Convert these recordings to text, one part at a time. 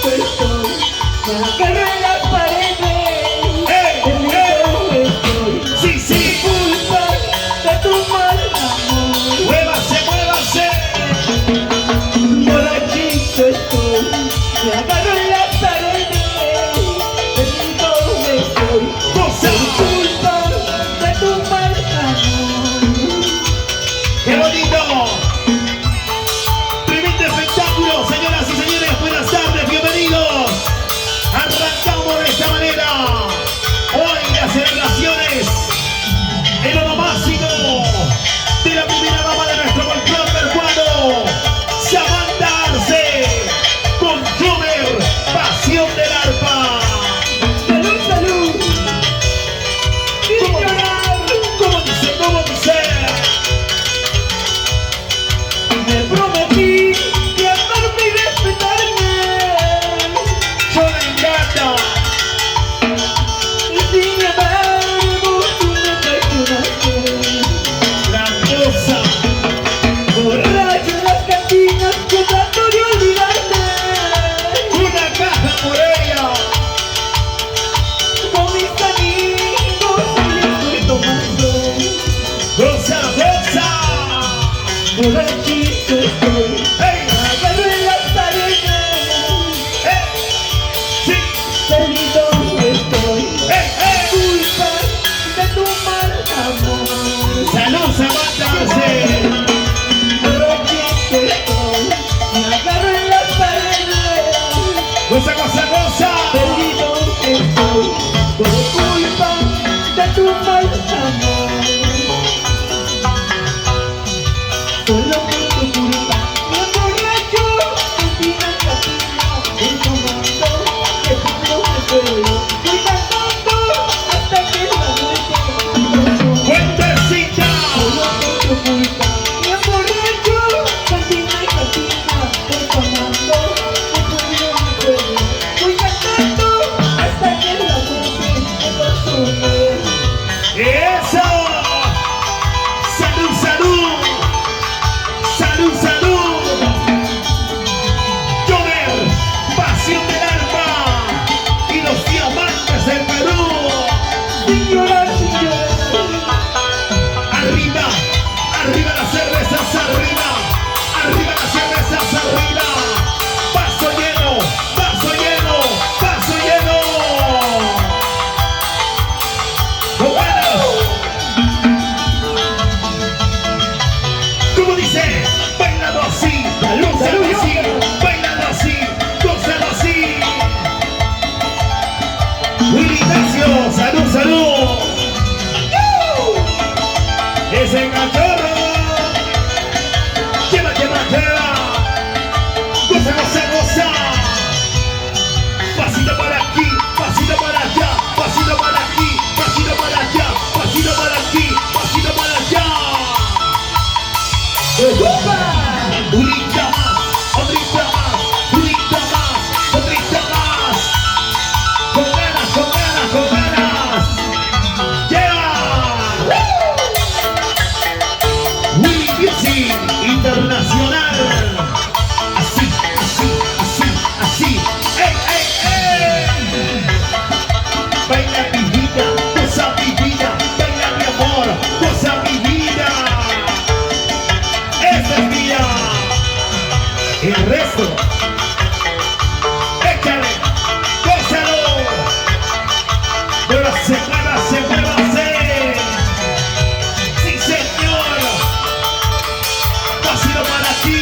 estoy, me agarro en las paredes. Estoy, Sí, sí. culpa de tu mal amor. Muévase, muévase. Borrachito estoy, me agarro en las paredes. Estoy, Goza. culpa de tu mal amor. ¡Qué bonito! Tremendo espectáculo, señoras y señores, buenas tardes, bienvenidos. Arrancamos de esta manera. Hoy las celebraciones, el onomástico de la primera dama de nuestro folclor peruano, Samantha Arce, con Jomer, Pasión del Arpa. Salud, salud. Sin llorar. ¿Cómo dice? ¿Cómo dice? Me prometí de amarme y respetarme. Yo me encanta. Y sin embargo tú me traicionaste. La cosa. Borracho en las cantinas tratando de olvidarte. Una caja por ella. Con mis amigos hoy estoy tomando. Goza, goza. Borrachito estoy, ¡Hey! me agarro en las paredes. ¡Hey! ¡Sí! Perdido estoy, ¡Hey! ¡Hey! culpa de tu mal amor. ¡Salud, Samantha Arce! Borrachito estoy, me agarro en las paredes. ¡Goza, goza, goza! Perdido estoy, por culpa de tu mal amor. Solo por tu culpa me emborracho, cantina en cantina, voy tomando, dejando de pueblo. Voy cantando hasta que la muerte nos une. ¡Fuertecita! Solo por tu culpa me emborracho, cantina en cantina, voy tomando, dejando de pueblo. Voy cantando hasta que la muerte nos une. ¡Eso! ¡Salud, salud! ¡Salud, salud! Jomer, Pasión del Arpa y los diamantes del Perú. Sin llorar, sin llorar. Arriba, arriba las cervezas, arriba, arriba las cervezas, arriba. Vaso lleno, vaso lleno, vaso lleno. ¡Bueno! ¿Cómo dice? Bailando así, lúzalo así, bailando así, gózalo así. Willy Ignacio, salud, salud. Ese cachorro. Lleva, lleva, lleva. Goza, goza, goza. Pasito para aquí, pasito para allá, pasito para aquí, pasito para allá, pasito para aquí, pasito para allá. Unita más, otrita más, unita más, otrita más. Con ganas, con ganas, con ganas. Yeah. Willy Music Internacional. Así, así, así, así. ¡Ey, ey, ey! Baila mi vida, goza mi vida, baila mi amor, goza mi vida. Esta es mía. El resto, échale, gózalo. Muévase, muévase, muévase. Sí, señor. Pasito para aquí,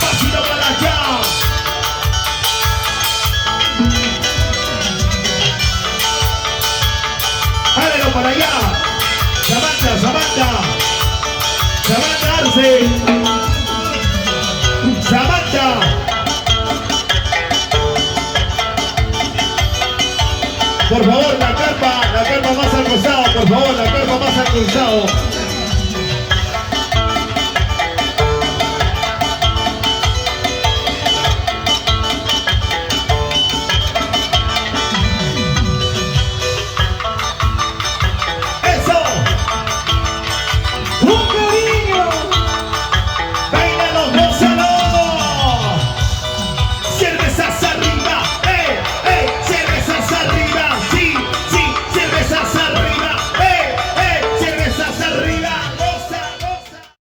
pasito para allá. Jálelo para allá. Samantha, Samantha. Samantha Arce. Samantha. Por favor, la carpa más al costado, por favor, la carpa más al costado.